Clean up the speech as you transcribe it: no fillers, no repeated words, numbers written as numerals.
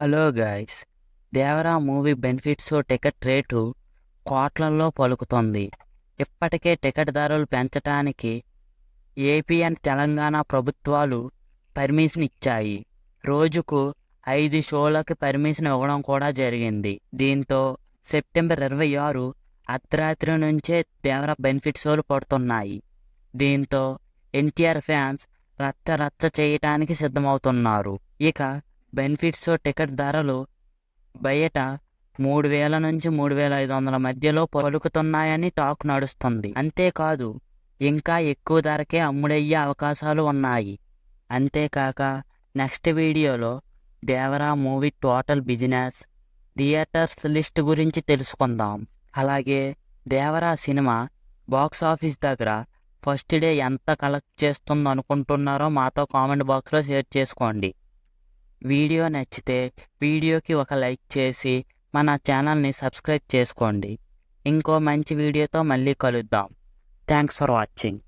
Hello guys, Devara movie benefit show ticket rate కోట్లల్లో పలుకుతోంది. ఇప్పటికే టికెట్ ధరలు పెంచడానికి ఏపీ అండ్ తెలంగాణ ప్రభుత్వాలు పర్మిషన్ ఇచ్చాయి. రోజుకు 5 షోలకి పర్మిషన్ ఇవ్వడం కూడా జరిగింది. దీంతో సెప్టెంబర్ 26 అర్ధరాత్రి నుంచే దేవరా బెనిఫిట్ షోలు పడుతున్నాయి. దీంతో ఎన్టీఆర్ ఫ్యాన్స్ రచ్చ రచ్చ చేయటానికి సిద్ధమవుతున్నారు. ఇక బెనిఫిట్ షో టికెట్ ధరలు బయట 3,000 నుంచి 3,500 మధ్యలో పలుకుతున్నాయని టాక్ నడుస్తుంది. అంతేకాదు ఇంకా ఎక్కువ ధరకే అమ్ముడయ్యే అవకాశాలు ఉన్నాయి. అంతేకాక నెక్స్ట్ వీడియోలో Devara movie total business, theatres list గురించి తెలుసుకుందాం. అలాగే దేవరా సినిమా బాక్స్ ఆఫీస్ దగ్గర ఫస్ట్ డే ఎంత కలెక్ట్ చేస్తుందో అనుకుంటున్నారో మాతో కామెంట్ బాక్స్లో షేర్ చేసుకోండి. వీడియో నచ్చితే వీడియోకి ఒక లైక్ చేసి మన ఛానల్ని సబ్స్క్రైబ్ చేసుకోండి. ఇంకో మంచి వీడియోతో మళ్ళీ కలుద్దాం. Thanks for watching.